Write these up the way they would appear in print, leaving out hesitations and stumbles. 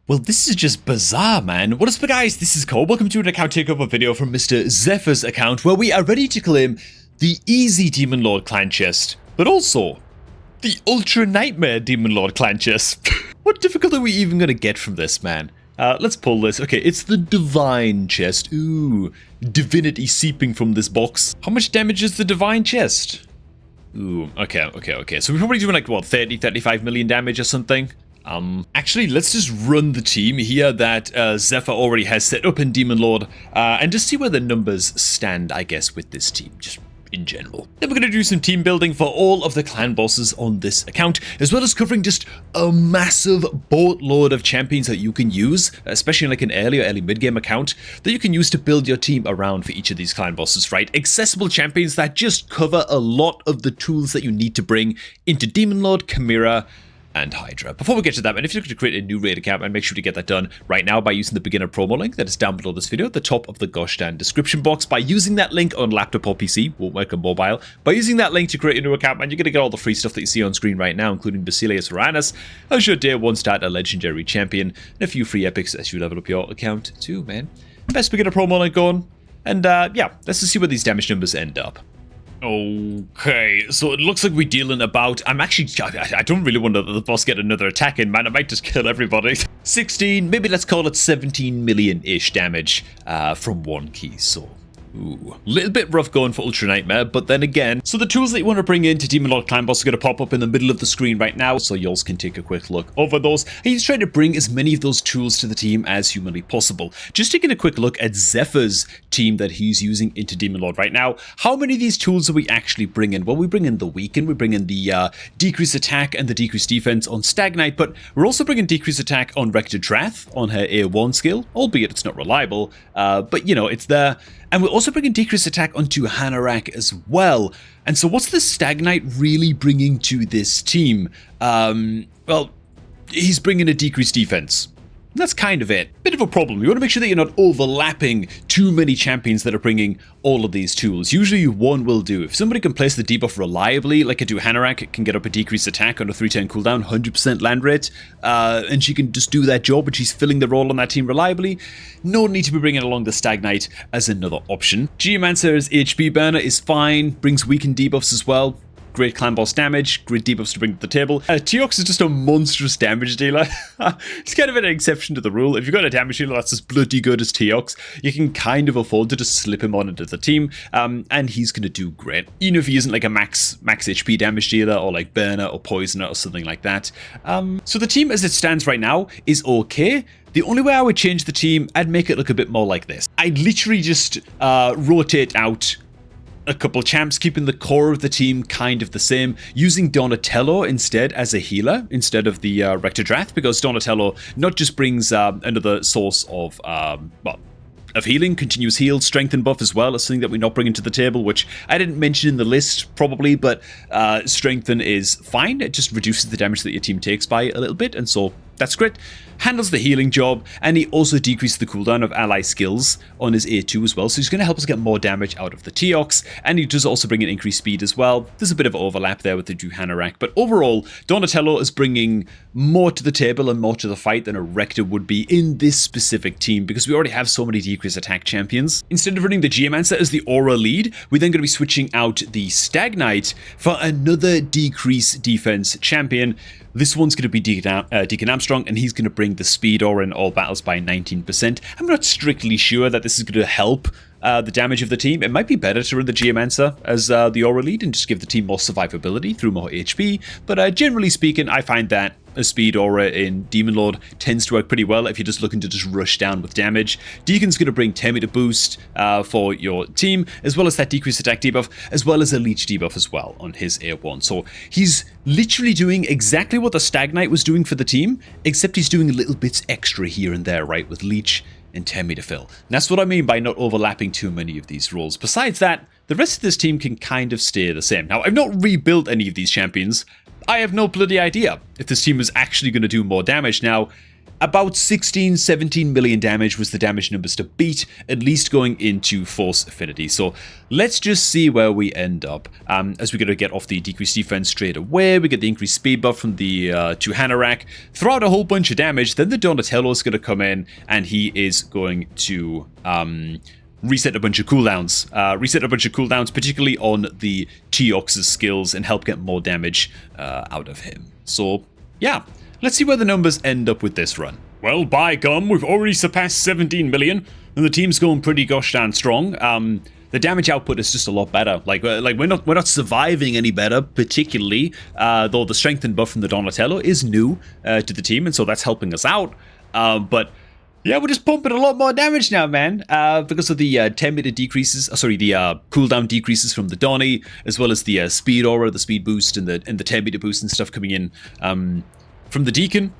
Well, this is just bizarre, man. What is up, guys? This is Cole. Welcome to an account takeover video from Mr. Zephyr's account, where we are ready to claim the easy Demon Lord clan chest, but also the ultra nightmare Demon Lord clan chest. What difficulty are we even going to get from this, man? Let's pull this. Okay, it's the divine chest. Ooh, divinity seeping from this box. How much damage is the divine chest? Ooh, okay. So we're probably doing like, what, 30, 35 million damage or something? Actually, let's just run the team here that Zephyr already has set up in Demon Lord, and just see where the numbers stand, I guess, with this team, just in general. Then we're going to do some team building for all of the clan bosses on this account, as well as covering just a massive boatload of champions that you can use, especially in like an early mid-game account, that you can use to build your team around for each of these clan bosses, right? Accessible champions that just cover a lot of the tools that you need to bring into Demon Lord, Chimera, and Hydra. Before we get to that, and if you're looking to create a new raid account, and make sure to get that done right now by using the beginner promo link that is down below this video at the top of the gosh darn description box. By using that link on laptop or PC, won't work on mobile. By using that link to create a new account, and you're going to get all the free stuff that you see on screen right now, including Basilius Uranus as your day one start a legendary champion, and a few free epics as you level up your account too, man. Best beginner promo link going. And yeah, let's just see where these damage numbers end up. Okay, so it looks like we're dealing about... I don't really want the boss get another attack in, man. I might just kill everybody. 16, maybe let's call it 17 million-ish damage from one key, so... Ooh, a little bit rough going for Ultra Nightmare, but then again, so the tools that you want to bring into Demon Lord Clan Boss are going to pop up in the middle of the screen right now, so y'all can take a quick look over those. And he's trying to bring as many of those tools to the team as humanly possible. Just taking a quick look at Zephyr's team that he's using into Demon Lord right now. How many of these tools are we actually bringing? Well, we bring in the Weaken, we bring in the decreased attack and the decreased defense on Stag Knight, but we're also bringing decreased attack on Rector Drath on her A1 skill, albeit it's not reliable, but you know, it's there. And we're also bringing decreased attack onto Hanorach as well. And so what's the Stag Knight really bringing to this team? Well, he's bringing a decreased defense. That's kind of it. Bit of a problem. You want to make sure that you're not overlapping too many champions that are bringing all of these tools. Usually one will do. If somebody can place the debuff reliably, like I do Hanorach, it can get up a decreased attack on a 310 cooldown, 100% land rate, and she can just do that job and she's filling the role on that team reliably. No need to be bringing along the Stag Knight as another option. Geomancer's HP burner is fine, brings weakened debuffs as well. Great clan boss damage, great debuffs to bring to the table. Teox is just a monstrous damage dealer. It's kind of an exception to the rule. If you've got a damage dealer that's as bloody good as Teox, you can kind of afford to just slip him on into the team, and he's going to do great. Even if he isn't like a max HP damage dealer, or like burner or poisoner or something like that. So the team as it stands right now is okay. The only way I would change the team, I'd make it look a bit more like this. I'd literally just rotate out a couple champs, keeping the core of the team kind of the same, using Donatello instead as a healer instead of the Rector Drath, because Donatello not just brings another source of of healing, continuous heal, strength and buff as well as something that we're not bringing to the table, which I didn't mention in the list probably, but strengthen is fine. It just reduces the damage that your team takes by a little bit, and so that's great. Handles the healing job, and he also decreases the cooldown of ally skills on his A2 as well, so he's going to help us get more damage out of the Teox, and he does also bring an increased speed as well. There's a bit of overlap there with the Hanorach, but overall, Donatello is bringing more to the table and more to the fight than a Rector would be in this specific team, because we already have so many decreased attack champions. Instead of running the Geomancer as the aura lead, we're then going to be switching out the Stag Knight for another decreased defense champion. This one's going to be Deacon Armstrong, and he's going to bring the speed aura in all battles by 19%. I'm not strictly sure that this is going to help the damage of the team. It might be better to run the Geomancer as the aura lead and just give the team more survivability through more HP, but generally speaking, I find that a speed aura in Demon Lord tends to work pretty well if you're just looking to just rush down with damage. Deacon's going to bring 10 meter boost for your team, as well as that decreased attack debuff, as well as a leech debuff as well on his A1. So he's literally doing exactly what the Stag Knight was doing for the team, except he's doing little bits extra here and there, right, with leech and 10 meter fill. And that's what I mean by not overlapping too many of these roles. Besides that, the rest of this team can kind of stay the same. Now, I've not rebuilt any of these champions. I have no bloody idea if this team is actually going to do more damage. Now, About 16, 17 million damage was the damage numbers to beat, at least going into Force Affinity. So let's just see where we end up. As we're going to get off the decreased defense straight away, we get the increased speed buff from the two Hanorach, throw out a whole bunch of damage, then the Donatello is going to come in, and he is going to reset a bunch of cooldowns. Particularly on the Teox's skills, and help get more damage out of him. So, yeah. Let's see where the numbers end up with this run. Well, by gum, we've already surpassed 17 million, and the team's going pretty gosh darn strong. The damage output is just a lot better. Like we're not surviving any better, particularly though the strengthened buff from the Donatello is new to the team, and so that's helping us out. But yeah, we're just pumping a lot more damage now, man, because of the 10-meter decreases, the cooldown decreases from the Donnie, as well as the speed aura, the speed boost, and the 10-meter boost and stuff coming in from the Deacon.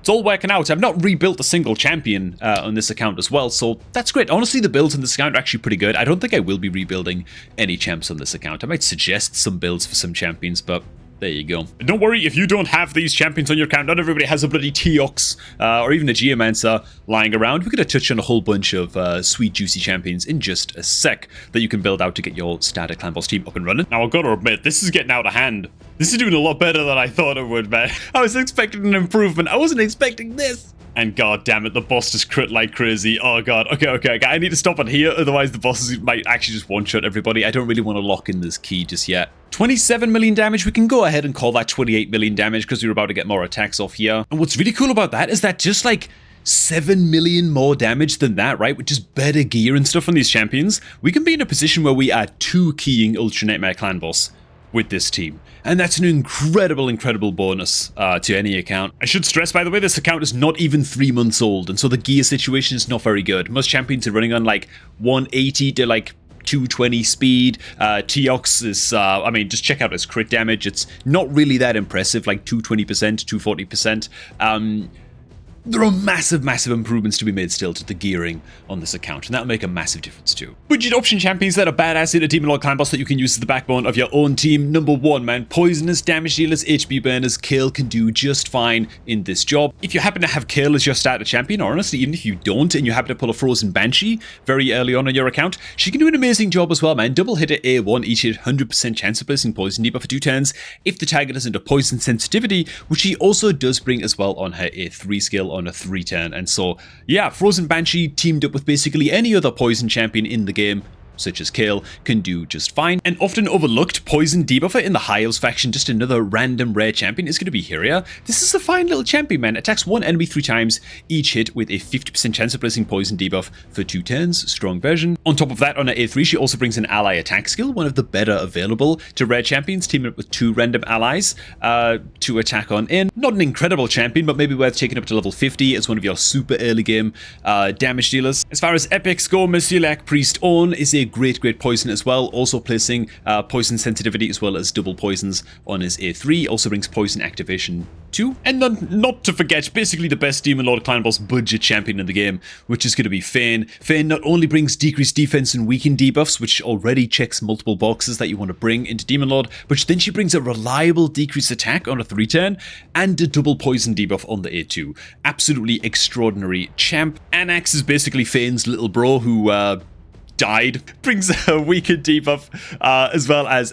It's all working out. I've not rebuilt a single champion on this account as well, so that's great. Honestly, the builds on this account are actually pretty good. I don't think I will be rebuilding any champs on this account. I might suggest some builds for some champions, but there you go. And don't worry if you don't have these champions on your account. Not everybody has a bloody Teox or even a Geomancer lying around. We're going to touch on a whole bunch of sweet, juicy champions in just a sec that you can build out to get your starter clan boss team up and running. Now, I've got to admit, this is getting out of hand. This is doing a lot better than I thought it would, man. I was expecting an improvement. I wasn't expecting this. And god damn it, the boss just crit like crazy. Oh god, okay. I need to stop it here, otherwise the bosses might actually just one-shot everybody. I don't really want to lock in this key just yet. 27 million damage, we can go ahead and call that 28 million damage because we're about to get more attacks off here. And what's really cool about that is that just like 7 million more damage than that, right? With just better gear and stuff on these champions, we can be in a position where we are 2-keying Ultra Nightmare Clan Boss with this team. And that's an incredible bonus to any account. I should stress, by the way, this account is not even 3 months old, and so the gear situation is not very good. Most champions are running on like 180 to like 220 speed. Teox is, I mean, just check out his crit damage. It's not really that impressive, like 220%, 240%. There are massive improvements to be made still to the gearing on this account, and that'll make a massive difference too. Budget option champions that are badass in a Demon Lord Clan boss that you can use as the backbone of your own team. Number 1, man, poisonous, damage dealers, HP burners. Kale can do just fine in this job. If you happen to have Kale as your starter champion, or honestly, even if you don't, and you happen to pull a Frozen Banshee very early on your account, she can do an amazing job as well, man. Double hit at A1, each hit 100% chance of placing poison debuff for 2 turns if the target is under poison sensitivity, which she also does bring as well on her A3 skill on a 3 turn. And so, yeah, Frozen Banshee teamed up with basically any other poison champion in the game, such as Kale, can do just fine. And often overlooked poison debuffer in the High Elves faction, just another random rare champion, is going to be Hyria. This is a fine little champion, man. Attacks one enemy 3 times, each hit with a 50% chance of placing poison debuff for 2 turns. Strong version. On top of that, on her A3, she also brings an ally attack skill, one of the better available to rare champions, teaming up with 2 random allies to attack on in. Not an incredible champion, but maybe worth taking up to level 50 as one of your super early game damage dealers. As far as epics go, Monsieur Lac Priest Orn is a great poison as well, also placing poison sensitivity as well as double poisons on his A3, also brings poison activation too. And then, not to forget, basically the best Demon Lord Clan boss budget champion in the game, which is going to be Fane. Fane not only brings decreased defense and weaken debuffs, which already checks multiple boxes that you want to bring into Demon Lord, but then she brings a reliable decreased attack on a 3 turn and a double poison debuff on the A2. Absolutely extraordinary champ. Anax is basically Fane's little bro who died, brings a weakened debuff, as well as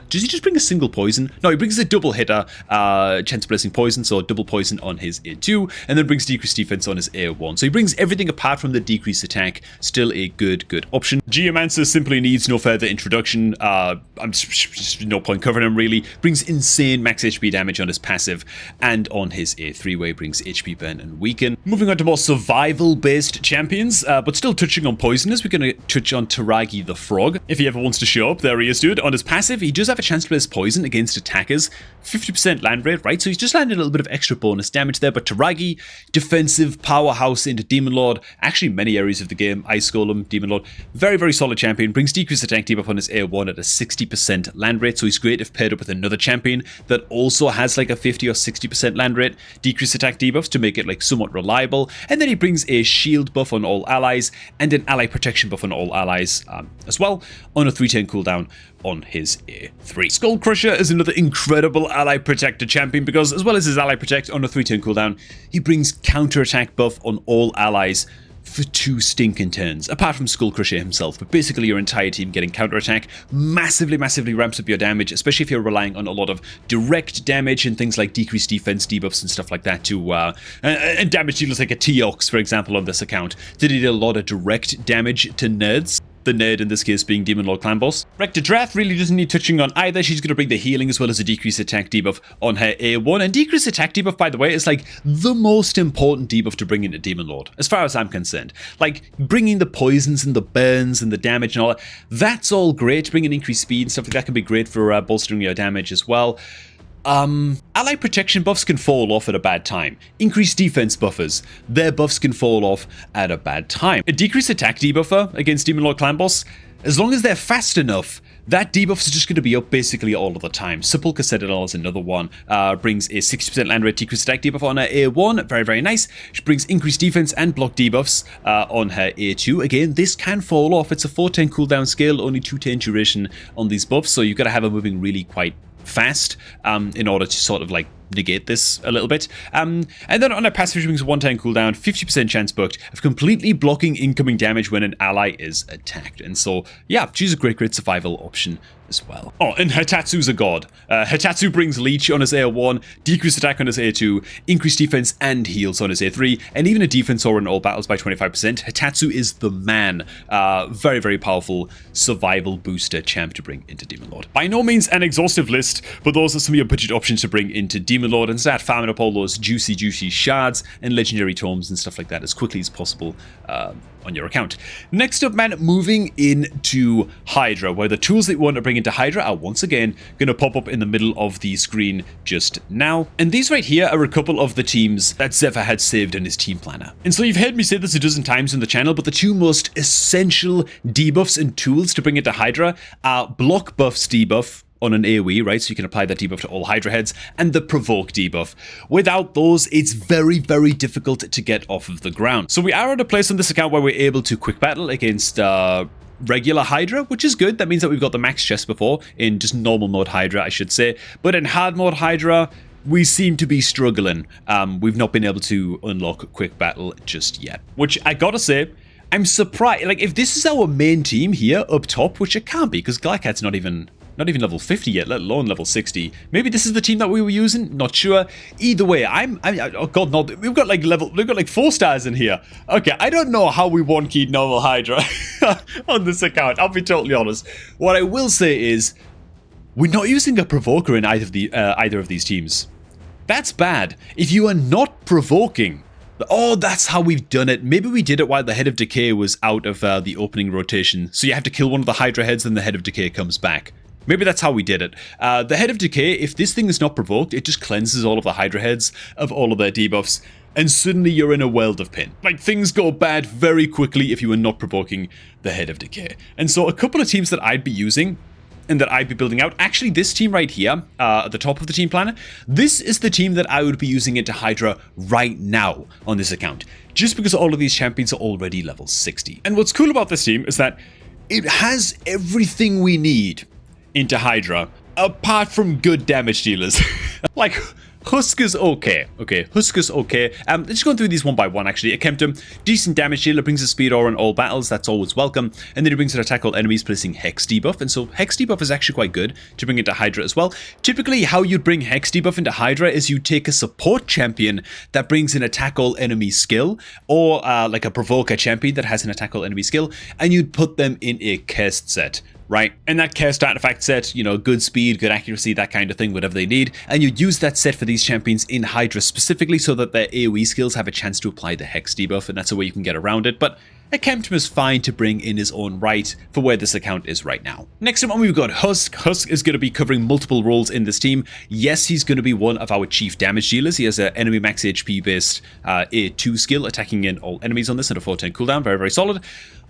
does he just bring a single poison? No, he brings a double hitter, chance of placing poison, so double poison on his A2, and then brings decreased defense on his A1. So he brings everything apart from the decreased attack. Still a good option. Geomancer simply needs no further introduction. I'm just no point covering him really. Brings insane max HP damage on his passive and on his A3, where he brings HP burn and weaken. Moving on to more survival based champions, but still touching on poison. We're going to touch on Taragi the Frog. If he ever wants to show up, there he is, dude. On his passive, he does have a chance to place poison against attackers. 50% land rate, right? So he's just landed a little bit of extra bonus damage there. But Taragi, defensive powerhouse into Demon Lord. Actually, many areas of the game. Ice Golem, Demon Lord. Very solid champion. Brings decreased attack debuff on his A1 at a 60% land rate. So he's great if paired up with another champion that also has like a 50 or 60% land rate. Decreased attack debuffs to make it like somewhat reliable. And then he brings a shield buff on all allies and an ally protection buff on all allies as well, on a 3-turn cooldown on his A3. Skull Crusher is another incredible ally protector champion because, as well as his ally protect on a 3-turn cooldown, he brings counterattack buff on all allies for 2 stinking turns, apart from Skull Crusher himself. But basically your entire team getting counterattack massively ramps up your damage, especially if you're relying on a lot of direct damage and things like decreased defense debuffs and stuff like that to and damage dealers like a T-Ox, for example, on this account. Did he do a lot of direct damage to nerds? The nerd in this case being Demon Lord Clan Boss. Rector Drath really doesn't need touching on either. She's going to bring the healing as well as a decreased attack debuff on her A1. And decreased attack debuff, by the way, is like the most important debuff to bring into Demon Lord, as far as I'm concerned. Like, bringing the poisons and the burns and the damage and all that, that's all great. Bringing increased speed and stuff like that can be great for bolstering your damage as well. Ally protection buffs can fall off at a bad time. Increased defense buffers, their buffs can fall off at a bad time. A decreased attack debuffer against Demon Lord Clan Boss, as long as they're fast enough, that debuff is just going to be up basically all of the time. Sepulchre Citadel is another one. Brings a 60% land rate decreased attack debuff on her A1. Very nice. She brings increased defense and block debuffs on her A2. Again, this can fall off. It's a 4-turn cooldown scale, only 2-turn duration on these buffs, so you've got to have her moving really quite fast in order to sort of like negate this a little bit. And then on her passive, she brings a 1-turn cooldown, 50% chance booked of completely blocking incoming damage when an ally is attacked. And so, yeah, she's a great survival option as well. Oh, and Hitatsu's a god. Hitatsu brings Leech on his A1, decreased attack on his A2, increased defense and heals on his A3, and even a defense aura in all battles by 25%. Hitatsu is the man. Very powerful survival booster champ to bring into Demon Lord. By no means an exhaustive list, but those are some of your budget options to bring into Demon Lord, and start farming up all those juicy shards and legendary tomes and stuff like that as quickly as possible on your account. Next up, man, moving into Hydra, where the tools that you want to bring into Hydra are once again going to pop up in the middle of the screen just now. And these right here are a couple of the teams that Zephyr had saved in his team planner. And so you've heard me say this a dozen times on the channel, but the 2 most essential debuffs and tools to bring into Hydra are Block Buffs debuff on an AoE, right? So you can apply that debuff to all Hydra heads, and the Provoke debuff. Without those, it's very difficult to get off of the ground. So we are at a place on this account where we're able to quick battle against regular Hydra, which is good. That means that we've got the max chest before in just normal mode Hydra, I should say. But in hard mode Hydra, we seem to be struggling. We've not been able to unlock quick battle just yet, which I gotta say, I'm surprised. Like, if this is our main team here up top, which it can't be, because Glycat's not even level 50 yet, let alone level 60. Maybe this is the team that we were using, not sure. Either way, oh god, no, we've got like 4 stars in here. Okay, I don't know how we one-keyed normal Hydra on this account, I'll be totally honest. What I will say is, we're not using a provoker in either of these teams. That's bad. If you are not provoking, oh, that's how we've done it. Maybe we did it while the Head of Decay was out of the opening rotation. So you have to kill one of the Hydra heads, then the Head of Decay comes back. Maybe that's how we did it. The Head of Decay, if this thing is not provoked, it just cleanses all of the Hydra heads of all of their debuffs, and suddenly you're in a world of pain. Like, things go bad very quickly if you are not provoking the Head of Decay. And so a couple of teams that I'd be using and that I'd be building out, actually this team right here, at the top of the team planner, this is the team that I would be using into Hydra right now on this account, just because all of these champions are already level 60. And what's cool about this team is that it has everything we need into Hydra, apart from good damage dealers. Like, Huskar's okay. Huskar's okay. Let's go through these one by one, actually. A Kemptum, decent damage dealer, brings a speed aura in all battles, that's always welcome. And then he brings an attack all enemies, placing Hex debuff. And so Hex debuff is actually quite good to bring into Hydra as well. Typically, how you'd bring Hex debuff into Hydra is you take a support champion that brings an attack all enemy skill, or like a provoker champion that has an attack all enemy skill, and you'd put them in a cursed set. Right? And that cursed artifact set, you know, good speed, good accuracy, that kind of thing, whatever they need. And you'd use that set for these champions in Hydra specifically so that their AoE skills have a chance to apply the Hex debuff, and that's a way you can get around it. But a Kemptum is fine to bring in his own right for where this account is right now. Next up, we've got Husk. Husk is going to be covering multiple roles in this team. Yes, he's going to be one of our chief damage dealers. He has an enemy max HP based A2 skill, attacking in all enemies on this at a 4-turn cooldown. Very solid.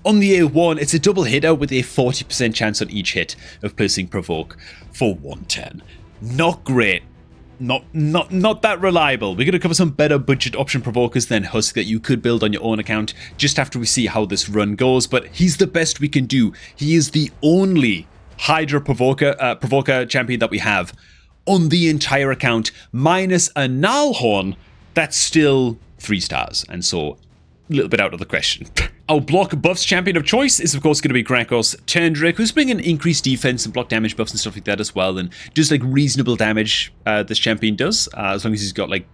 On the A1, it's a double hitter with a 40% chance on each hit of placing Provoke for 1 turn. Not great. not that reliable. We're going to cover some better budget option provokers than Husk that you could build on your own account just after we see how this run goes, but he's the best we can do. He is the only Hydra provoker champion that we have on the entire account, minus a Nalhorn. That's still 3 stars, and so a little bit out of the question. Our block buffs champion of choice is of course going to be Grakos Turndrake, who's bringing increased defense and block damage buffs and stuff like that as well, and just like reasonable damage this champion does, as long as he's got like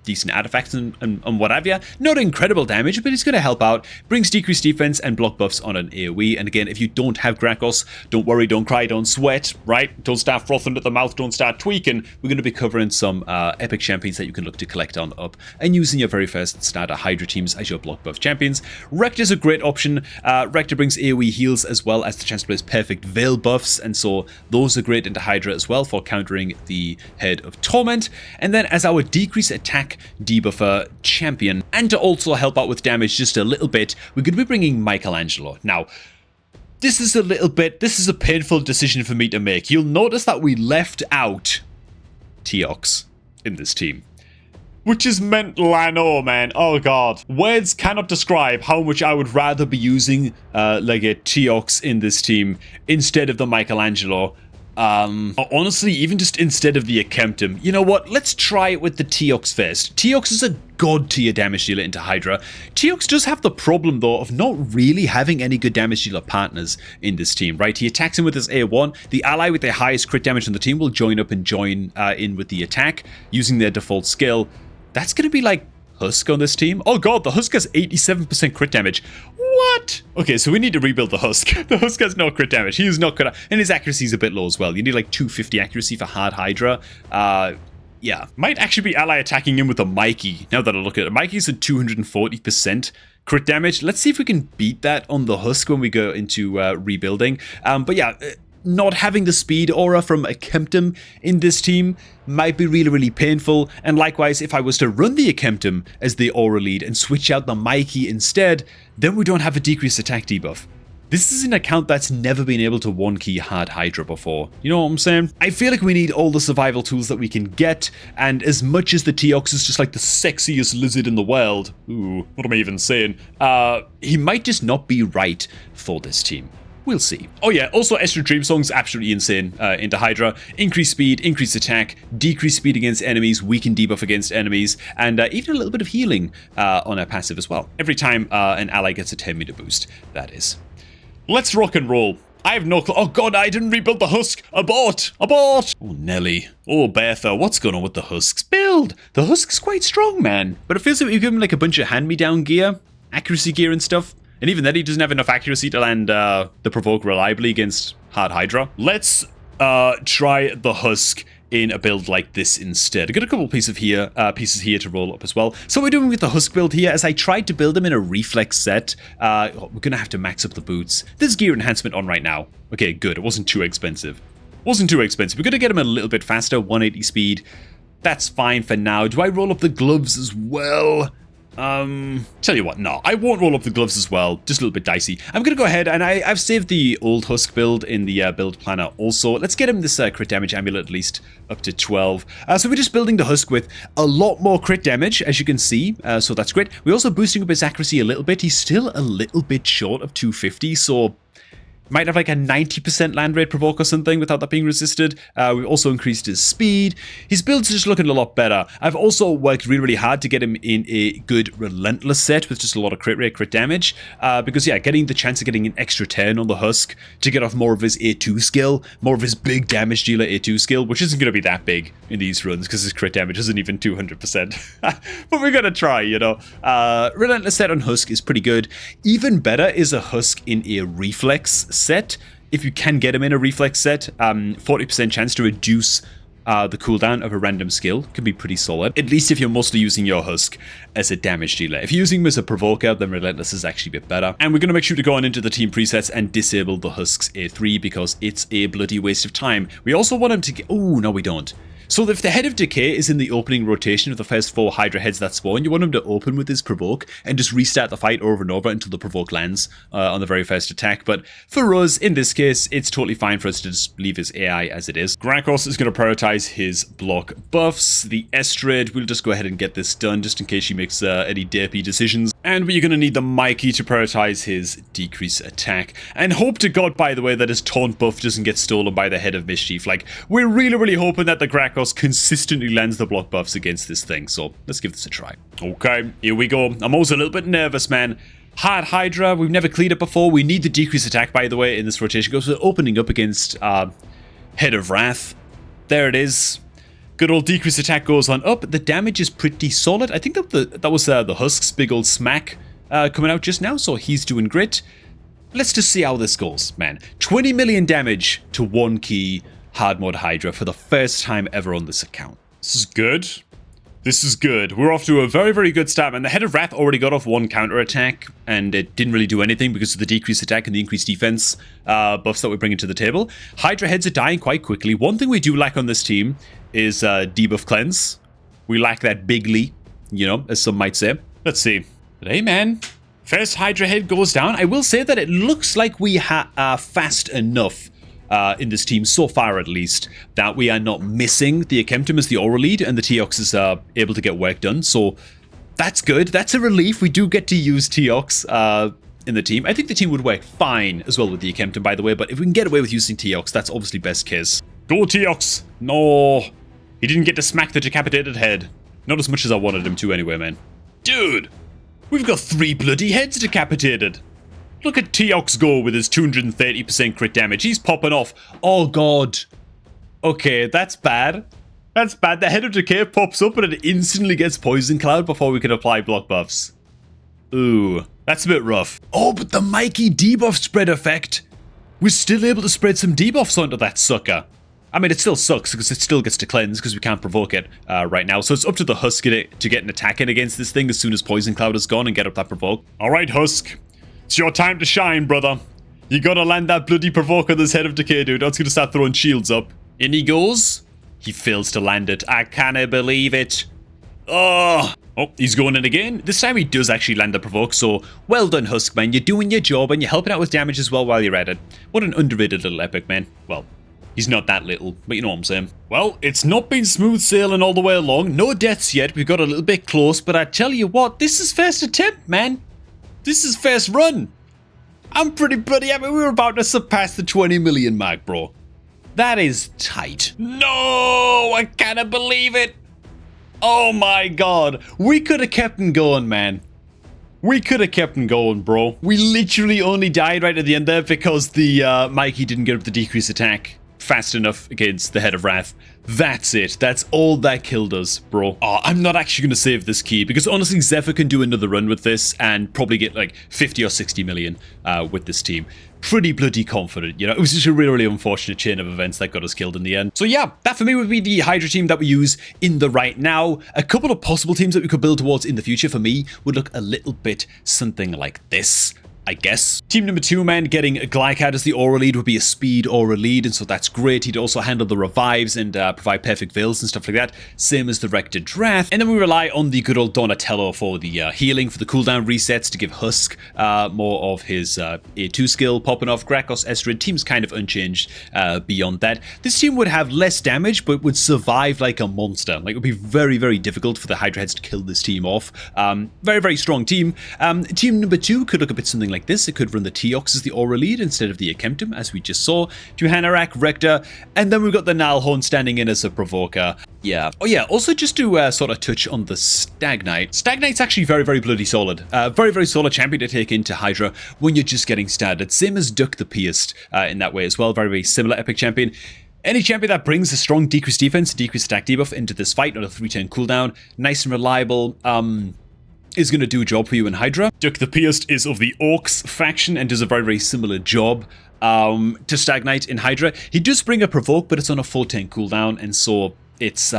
decent artifacts and what have you. Not incredible damage, but it's going to help out. Brings decreased defense and block buffs on an AoE. And again, if you don't have Grakos, don't worry, don't cry, don't sweat, right? Don't start frothing at the mouth, don't start tweaking. We're going to be covering some epic champions that you can look to collect on up and using your very first starter Hydra teams as your block buff champions. Rector's a great option. Rector brings AoE heals as well as the chance to place perfect Veil buffs, and so those are great into Hydra as well for countering the Head of Torment. And then as our decrease attack debuffer champion, and to also help out with damage just a little bit, we're going to be bringing Michelangelo. Now, this is a painful decision for me to make. You'll notice that we left out Teox in this team, which is mental, I know, man. Oh god. Words cannot describe how much I would rather be using like a Teox in this team instead of the Michelangelo. Honestly, even just instead of the Akemptum. You know what? Let's try it with the Teox first. Teox is a god tier damage dealer into Hydra. Teox does have the problem, though, of not really having any good damage dealer partners in this team, right? He attacks him with his A1. The ally with the highest crit damage on the team will join up and join in with the attack using their default skill. That's going to be like Husk on this team. Oh god, the Husk has 87% crit damage. What? Okay, so we need to rebuild the Husk. The Husk has no crit damage. He is not good, and his accuracy is a bit low as well. You need like 250 accuracy for hard Hydra. Yeah, might actually be ally attacking him with a Mikey. Now that I look at it, Mikey's at 240% crit damage. Let's see if we can beat that on the Husk when we go into rebuilding. But yeah, not having the speed aura from Akemptum in this team might be really, really painful. And likewise, if I was to run the Akemptum as the aura lead and switch out the Mikey instead, then we don't have a decreased attack debuff. This is an account that's never been able to one-key hard Hydra before. You know what I'm saying? I feel like we need all the survival tools that we can get, and as much as the Teox is just like the sexiest lizard in the world, ooh, what am I even saying? He might just not be right for this team. We'll see. Oh yeah, also Esther Dream Song's absolutely insane into Hydra. Increased speed, increased attack, decreased speed against enemies, weaken debuff against enemies, and even a little bit of healing on her passive as well. Every time an ally gets a 10-meter boost, that is. Let's rock and roll. I have no clue. Oh god, I didn't rebuild the Husk. Abort! Abort! Oh, Nelly. Oh, Bertha, what's going on with the Husk's build? The Husk's quite strong, man. But it feels like you give him like a bunch of hand-me-down gear, accuracy gear and stuff. And even then, he doesn't have enough accuracy to land the provoke reliably against hard Hydra. Let's try the Husk in a build like this instead. I got a couple pieces here to roll up as well. So what we're doing with the Husk build here, as I tried to build him in a reflex set, we're going to have to max up the boots. There's gear enhancement on right now. Okay, good. It wasn't too expensive. Wasn't too expensive. We're going to get him a little bit faster, 180 speed. That's fine for now. Do I roll up the gloves as well? Tell you what, no, I won't roll up the gloves as well. Just a little bit dicey. I'm going to go ahead and I've saved the old Husk build in the build planner also. Let's get him this crit damage amulet at least up to 12. So we're just building the Husk with a lot more crit damage, as you can see. So that's great. We're also boosting up his accuracy a little bit. He's still a little bit short of 250, so might have like a 90% land rate provoke or something without that being resisted. We've also increased his speed. His build's just looking a lot better. I've also worked really, really hard to get him in a good relentless set with just a lot of crit rate, crit damage. Because yeah, getting the chance of getting an extra turn on the Husk to get off more of his A2 skill, more of his big damage dealer A2 skill, which isn't going to be that big in these runs because his crit damage isn't even 200%. But we're going to try, you know. Relentless set on Husk is pretty good. Even better is a Husk in a reflex set. If you can get him in a reflex set, 40% chance to reduce the cooldown of a random skill can be pretty solid, at least if you're mostly using your Husk as a damage dealer. If you're using him as a provoker, then Relentless is actually a bit better. And we're going to make sure to go on into the team presets and disable the Husk's A3 because it's a bloody waste of time. We also want him to get... Oh, no we don't. So if the Head of Decay is in the opening rotation of the first 4 Hydra heads that spawn, you want him to open with his provoke and just restart the fight over and over until the provoke lands on the very first attack. But for us, in this case, it's totally fine for us to just leave his AI as it is. Grakos is going to prioritize his block buffs. The Estrade, we'll just go ahead and get this done just in case she makes any derpy decisions. And we're going to need the Mikey to prioritize his decrease attack. And hope to God, by the way, that his taunt buff doesn't get stolen by the Head of Mischief. Like, we're really hoping that the Grakos consistently lands the block buffs against this thing. So let's give this a try. Okay, here we go. I'm always a little bit nervous, man. Hard Hydra, we've never cleared it before. We need the decrease attack, by the way, in this rotation because we're opening up against Head of Wrath. There it is. Good old decrease attack goes on up. The damage is pretty solid. I think that was the Husk's big old smack coming out just now, so he's doing great. Let's just see how this goes, man. 20 million damage to 1 key hard mode Hydra for the first time ever on this account. This is good. This is good. We're off to a very good start, man. The Head of Wrath already got off 1 counter attack, and it didn't really do anything because of the decreased attack and the increased defense buffs that we're bringing to the table. Hydra heads are dying quite quickly. One thing we do lack on this team is debuff cleanse. We lack that bigly, you know, as some might say. Let's see. But hey, man. First Hydra head goes down. I will say that it looks like we are fast enough in this team, so far at least, that we are not missing the Akemptum as the aura lead, and the Teox is able to get work done. So that's good. That's a relief. We do get to use Teox in the team. I think the team would work fine as well with the Akemptum, by the way, but if we can get away with using Teox, that's obviously best case. Go Teox! No! He didn't get to smack the decapitated head. Not as much as I wanted him to anyway, man. Dude! We've got 3 bloody heads decapitated! Look at Teox go with his 230% crit damage. He's popping off. Oh, God. Okay, that's bad. That's bad. The Head of Decay pops up and it instantly gets Poison Cloud before we can apply block buffs. Ooh, that's a bit rough. Oh, but the Mikey debuff spread effect. We're still able to spread some debuffs onto that sucker. I mean, it still sucks because it still gets to cleanse because we can't provoke it right now. So it's up to the Husk to get an attack in against this thing as soon as Poison Cloud is gone and get up that provoke. All right, Husk. It's your time to shine, brother. You gotta land that bloody provoke on this Head of Decay, dude. That's gonna start throwing shields up. In he goes. He fails to land it. I can't believe it. Oh, he's going in again. This time he does actually land the provoke, so well done, Husk, man. You're doing your job and you're helping out with damage as well while you're at it. What an underrated little epic, man. Well, he's not that little, but you know what I'm saying. Well, it's not been smooth sailing all the way along. No deaths yet. We've got a little bit close, but I tell you what, this is first attempt, man. This is first run. I'm pretty bloody happy we were about to surpass the 20 million mark, bro. That is tight. No, I can't believe it. Oh my God. We could have kept him going, man. We could have kept him going, bro. We literally only died right at the end there because the Mikey didn't get up the decrease attack fast enough against the Head of Wrath. That's it. That's all that killed us, bro. Oh, I'm not actually going to save this key because honestly, Zephyr can do another run with this and probably get like 50 or 60 million with this team. Pretty bloody confident, you know. It was just a really unfortunate chain of events that got us killed in the end. So yeah, that for me would be the Hydra team that we use in the right now. A couple of possible teams that we could build towards in the future for me would look a little bit something like this, I guess. Team number 2, man, getting Glycad as the aura lead would be a speed aura lead, and so that's great. He'd also handle the revives and provide perfect veils and stuff like that, same as the Rector Drath. And then we rely on the good old Donatello for the healing, for the cooldown resets, to give Husk more of his A2 skill popping off. Grakos, Estrade, team's kind of unchanged beyond that. This team would have less damage, but would survive like a monster. Like, it would be very difficult for the Hydra heads to kill this team off. Very strong team. Team number 2 could look a bit something like this. It could run the Teox as the aura lead instead of the Akemptum, as we just saw. Juhanarak, Rector, and then we've got the Nalhorn standing in as a provoker. Yeah. Oh yeah, also just to sort of touch on the Stag Knight. Stag Knight's actually very bloody solid. Very solid champion to take into Hydra when you're just getting started. Same as Duck the Pierced in that way as well. Very similar epic champion. Any champion that brings a strong decreased defense, decreased attack debuff into this fight on a 3-turn cooldown, nice and reliable, is going to do a job for you in Hydra. Duck the Pierced is of the Orcs faction and does a very similar job to Stag Knight in Hydra. He does bring a provoke, but it's on a 4-turn cooldown, and so it's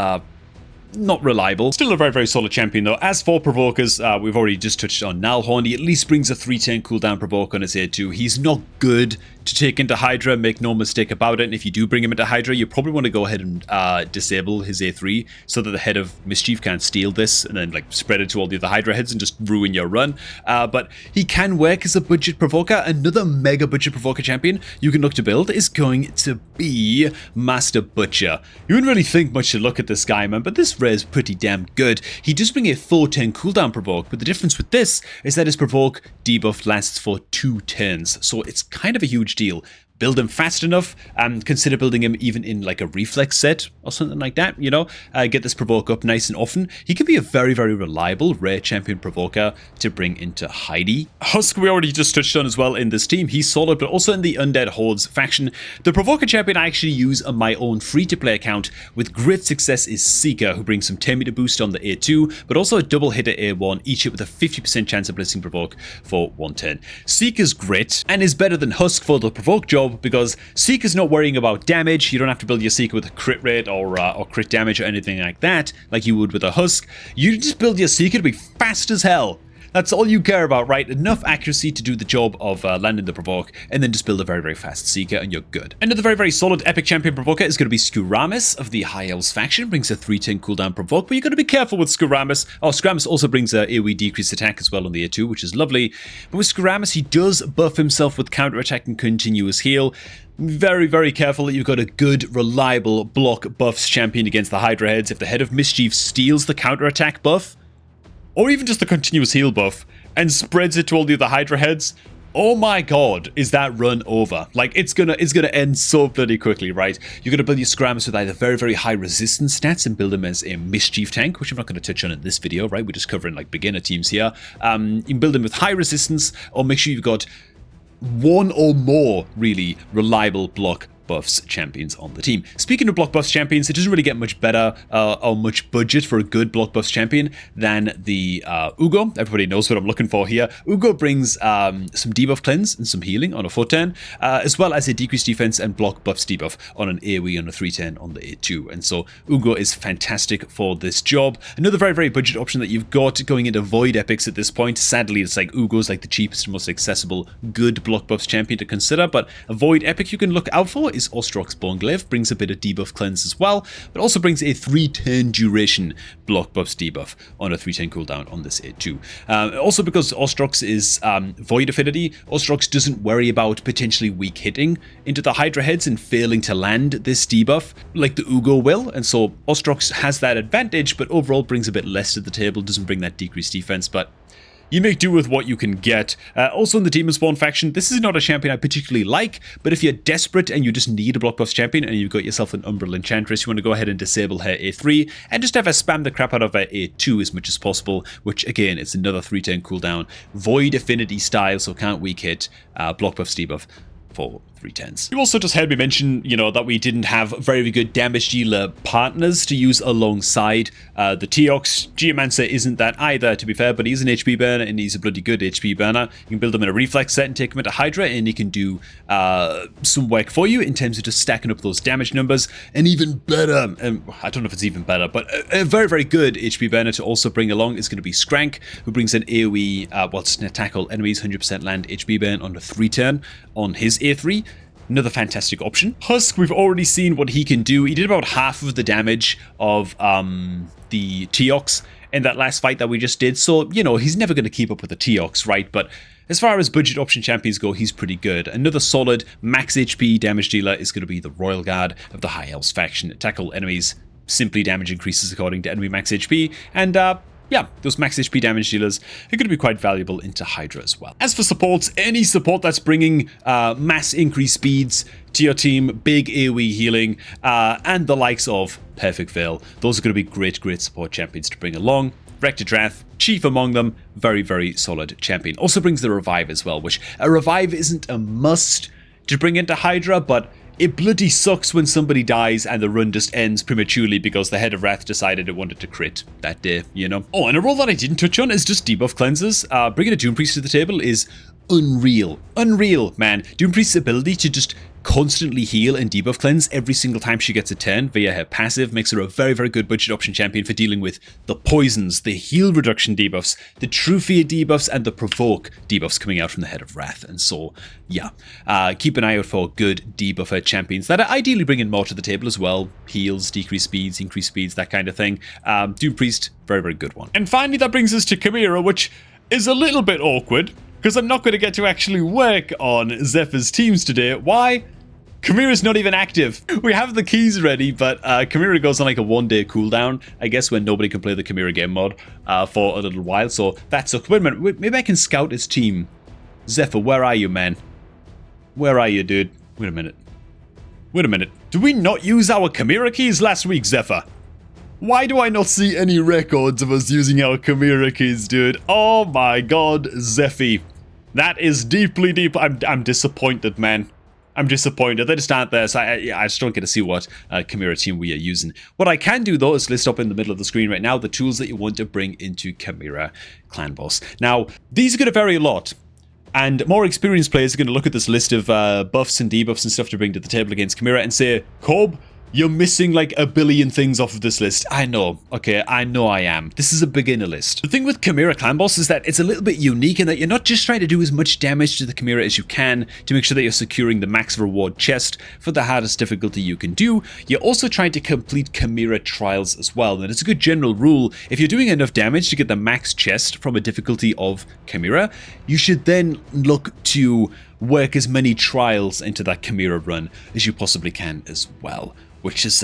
not reliable. Still a very, very solid champion though. As for provokers, we've already just touched on Nalhorn. He at least brings a 3-turn cooldown provoke on his A2. He's not good to take into Hydra, make no mistake about it. And if you do bring him into Hydra, you probably want to go ahead and disable his A3 so that the Head of Mischief can't steal this and then like spread it to all the other Hydra heads and just ruin your run. But he can work as a budget provoker. Another mega budget provoker champion you can look to build is going to be Master Butcher. You wouldn't really think much to look at this guy, man, but this rare is pretty damn good. He does bring a 4-turn cooldown provoke, but the difference with this is that his provoke debuff lasts for 2 turns, so it's kind of a huge deal. Build him fast enough, and consider building him even in like a reflex set or something like that, you know? Get this provoke up nice and often. He can be a very, very reliable rare champion provoker to bring into Heidi. Husk we already just touched on as well in this team. He's solid, but also in the Undead Hordes faction. The provoker champion I actually use on my own free-to-play account with great success is Seeker, who brings some 10 meter boost on the A2, but also a double hit at A1, each hit with a 50% chance of blitzing provoke for 1 turn. Seeker's great, and is better than Husk for the provoke job, because Seeker's not worrying about damage. You don't have to build your Seeker with a crit rate or crit damage or anything like that, like you would with a Husk. You just build your Seeker to be fast as hell. That's all you care about, right? Enough accuracy to do the job of landing the provoke, and then just build a very, very fast Seeker, and you're good. Another very, very solid epic champion provoker is going to be Skuramis of the High Elves faction. Brings a 3-turn cooldown provoke, but you've got to be careful with Skuramis. Oh, Skuramis also brings a AoE decreased attack as well on the A2, which is lovely. But with Skuramis, he does buff himself with counter attack and continuous heal. Very, very careful that you've got a good, reliable block buffs champion against the Hydra heads. If the Head of Mischief steals the counter attack buff, or even just the continuous heal buff, and spreads it to all the other Hydra heads, oh my god, is that run over. Like, it's gonna end so bloody quickly, right? You're gonna build your Skuramis with either very, very high resistance stats and build him as a Mischief tank, which I'm not gonna touch on in this video, right? We're just covering like beginner teams here. You can build him with high resistance, or make sure you've got 1 or more really reliable block buffs champions on the team. Speaking of block buffs champions, it doesn't really get much better or much budget for a good block buffs champion than the Ugo. Everybody knows what I'm looking for here. Ugo brings some debuff cleanse and some healing on a 4-turn, as well as a decreased defense and block buffs debuff on an AoE on a 3-turn on the A2. And so Ugo is fantastic for this job. Another very, very budget option that you've got going into Void Epics at this point. Sadly, it's like Ugo's like the cheapest and most accessible good block buffs champion to consider, but a Void Epic you can look out for is Ostrox Boneglaive. Brings a bit of debuff cleanse as well, but also brings a 3-turn duration block buffs debuff on a 3-turn cooldown on this A2. Also, because Ostrox is Void Affinity, Ostrox doesn't worry about potentially weak hitting into the Hydra heads and failing to land this debuff like the Ugo will, and so Ostrox has that advantage, but overall brings a bit less to the table, doesn't bring that decreased defense, but you make do with what you can get. Also in the Demon Spawn faction, this is not a champion I particularly like, but if you're desperate and you just need a block buffs champion and you've got yourself an Umbral Enchantress, you want to go ahead and disable her A3 and just have her spam the crap out of her A2 as much as possible, which again, it's another 3-turn cooldown, Void Affinity style, so can't weak hit, block buffs debuff for 310s. You also just heard me mention, you know, that we didn't have very good damage dealer partners to use alongside the Teox. Geomancer isn't that either, to be fair, but he's an HP burner and he's a bloody good HP burner. You can build him in a reflex set and take him into Hydra and he can do some work for you in terms of just stacking up those damage numbers. And even better, I don't know if it's even better, but a very, very good HP burner to also bring along is going to be Skrank, who brings an AoE, tackle enemies 100% land HP burn on a 3-turn on his A3. Another fantastic option. Husk, we've already seen what he can do. He did about half of the damage of the Teox in that last fight that we just did. So, you know, he's never going to keep up with the Teox, right? But as far as budget option champions go, he's pretty good. Another solid max HP damage dealer is going to be the Royal Guard of the High Elves faction. Tackle enemies, simply damage increases according to enemy max HP. And, yeah, those max HP damage dealers are going to be quite valuable into Hydra as well. As for supports, any support that's bringing mass increased speeds to your team, big AoE healing, and the likes of Perfect Veil, those are going to be great support champions to bring along. Rectodrath, chief among them, very, very solid champion. Also brings the Revive as well, which a Revive isn't a must to bring into Hydra, but it bloody sucks when somebody dies and the run just ends prematurely because the Head of Wrath decided it wanted to crit that day, you know? Oh, and a role that I didn't touch on is just debuff cleansers. Bringing a Doom Priest to the table is unreal. Unreal, man. Doom Priest's ability to just constantly heal and debuff cleanse every single time she gets a turn via her passive makes her a very, very good budget option champion for dealing with the poisons, the heal reduction debuffs, the true fear debuffs, and the provoke debuffs coming out from the Head of Wrath. And so, yeah, keep an eye out for good debuffer champions that are ideally bringing more to the table as well. Heals, decrease speeds, increase speeds, that kind of thing. Doom Priest, very, very good one. And finally, that brings us to Chimera, which is a little bit awkward, because I'm not going to get to actually work on Zephyr's teams today. Why? Chimera's not even active. We have the keys ready, but Chimera goes on like a one-day cooldown, I guess, when nobody can play the Chimera game mod for a little while, so that sucks. Wait a minute, maybe I can scout his team. Zephyr, where are you, man? Where are you, dude? Wait a minute. Wait a minute. Did we not use our Chimera keys last week, Zephyr? Why do I not see any records of us using our Chimera keys, dude? Oh my god, Zephy. That is deeply deep. I'm disappointed, man. I'm disappointed. They just aren't there, so I just don't get to see what Chimera team we are using. What I can do, though, is list up in the middle of the screen right now the tools that you want to bring into Chimera Clan Boss. Now, these are going to vary a lot. And more experienced players are going to look at this list of buffs and debuffs and stuff to bring to the table against Chimera and say, Cobb, you're missing like a billion things off of this list. I know. Okay, I know I am. This is a beginner list. The thing with Chimera Clan Boss is that it's a little bit unique in that you're not just trying to do as much damage to the Chimera as you can to make sure that you're securing the max reward chest for the hardest difficulty you can do. You're also trying to complete Chimera trials as well. And it's a good general rule. If you're doing enough damage to get the max chest from a difficulty of Chimera, you should then look to work as many trials into that Chimera run as you possibly can as well, which is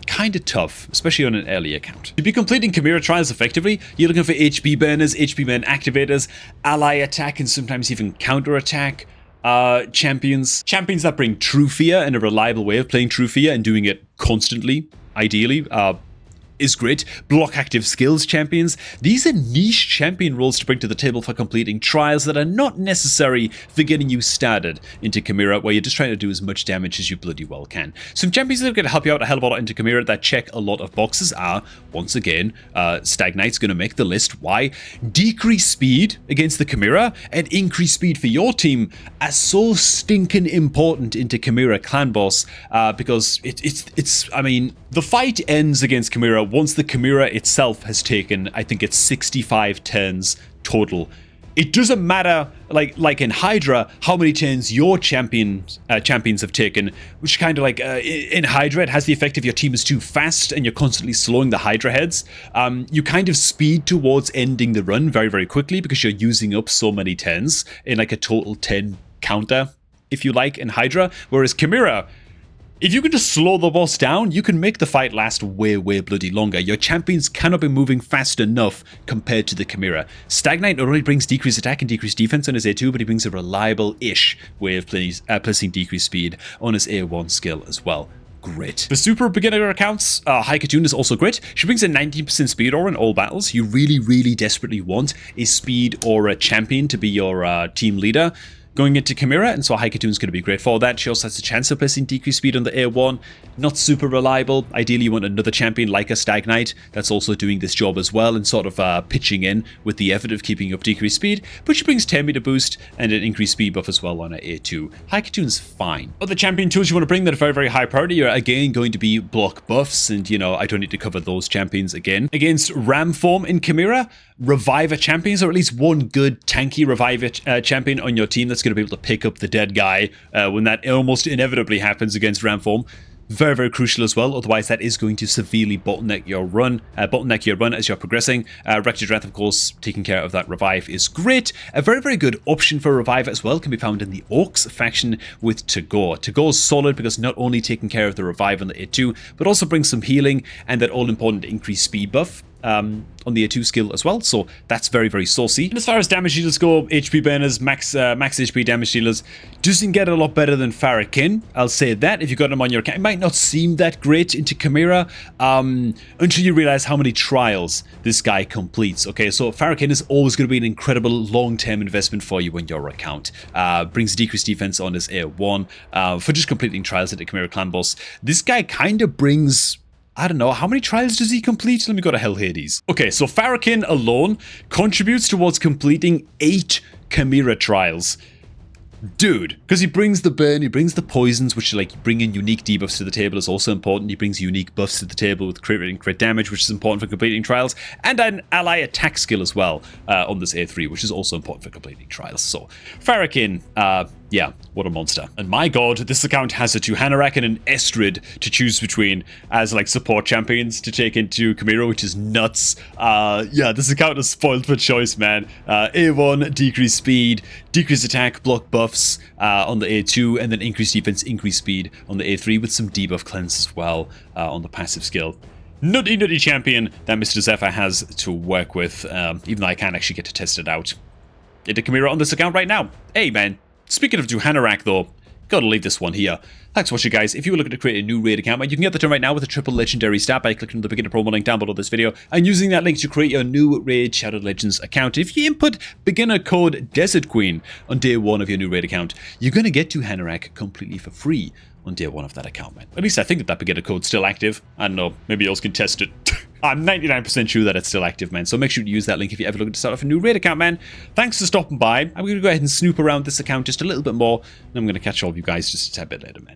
kind of tough, especially on an early account. To be completing Chimera trials effectively, you're looking for HP burners, HP burn activators, ally attack, and sometimes even counter attack champions. Champions that bring true fear and a reliable way of playing true fear and doing it constantly, ideally, is great. Block active skills champions. These are niche champion roles to bring to the table for completing trials that are not necessary for getting you started into Chimera, where you're just trying to do as much damage as you bloody well can. Some champions that are going to help you out a hell of a lot into Chimera that check a lot of boxes are, once again, Stag Knight's going to make the list. Why? Decrease speed against the Chimera and increase speed for your team are so stinking important into Chimera Clan Boss because it's I mean, the fight ends against Chimera once the Chimera itself has taken, I think it's 65 turns total. It doesn't matter, like in Hydra, how many turns your champions have taken, which kind of like, in Hydra, it has the effect if your team is too fast and you're constantly slowing the Hydra heads. You kind of speed towards ending the run very, very quickly because you're using up so many turns in like a total 10 counter, if you like, in Hydra. Whereas Chimera, if you can just slow the boss down, you can make the fight last way, way bloody longer. Your champions cannot be moving fast enough compared to the Chimera. Stag Knight not only brings decreased attack and decreased defense on his A2, but he brings a reliable-ish way of placing decreased speed on his A1 skill as well. Great. For super beginner accounts, Haikatun is also great. She brings a 19% speed aura in all battles. You really, really desperately want a speed aura champion to be your team leader going into Chimera, and so Haikatun's going to be great for that. She also has a chance of placing decreased speed on the A1. Not super reliable. Ideally, you want another champion like a Stag Knight that's also doing this job as well and sort of pitching in with the effort of keeping up decreased speed, but she brings 10 meter boost and an increased speed buff as well on her A2. Haikatun's fine. Other champion tools you want to bring that are very, very high priority are again going to be block buffs, and you know, I don't need to cover those champions again. Against Ram form in Chimera, Reviver champions, or at least one good tanky Reviver champion on your team that's going to be able to pick up the dead guy when that almost inevitably happens against Ram form. Very, very crucial as well. Otherwise, that is going to severely bottleneck your run as you're progressing. Rector's Wrath, of course, taking care of that revive is great. A very, very good option for revive as well can be found in the Orcs faction with Tagore. Tagore's solid because not only taking care of the revive on the A2, but also brings some healing and that all-important increased speed buff on the A2 skill as well, so that's very, very saucy. And as far as damage dealers go, HP burners, max HP damage dealers, doesn't get a lot better than Farrakhan, I'll say that. If you got him on your account, it might not seem that great into Chimera until you realize how many trials this guy completes. Okay, so Farrakhan is always going to be an incredible long-term investment for you on your account. Brings decreased defense on his A1 for just completing trials at the Chimera Clan Boss. This guy kind of brings, I don't know, how many trials does he complete? Let me go to Hell Hades. Okay, so Farrakhan alone contributes towards completing 8 Chimera Trials. Dude, because he brings the burn, he brings the poisons, which like bring in unique debuffs to the table is also important. He brings unique buffs to the table with crit rate and crit damage, which is important for completing trials, and an ally attack skill as well on this A3, which is also important for completing trials. So, Farrakhan, yeah, what a monster. And my god, this account has a Hanorach and an Estrid to choose between as like support champions to take into Chimera, which is nuts. Yeah, this account is spoiled for choice, man. A1, decreased speed, decreased attack, block buffs on the A2, and then increased defense, increased speed on the A3 with some debuff cleanse as well on the passive skill. Nutty champion that Mr. Zephyr has to work with, even though I can't actually get to test it out. Into Chimera on this account right now. Hey, man. Speaking of Hanorach, though, gotta leave this one here. Thanks for watching, guys. If you were looking to create a new raid account, you can get that done right now with a triple legendary stat by clicking on the beginner promo link down below this video and using that link to create your new Raid Shadow Legends account. If you input beginner code Desert Queen on day 1 of your new raid account, you're gonna get Hanorach completely for free on day 1 of that account, man. At least I think that beginner code's still active. I don't know, maybe you can test it. I'm 99% sure that it's still active, man. So make sure to use that link if you're ever looking to start off a new raid account, man. Thanks for stopping by. I'm going to go ahead and snoop around this account just a little bit more. And I'm going to catch all of you guys just a tad bit later, man.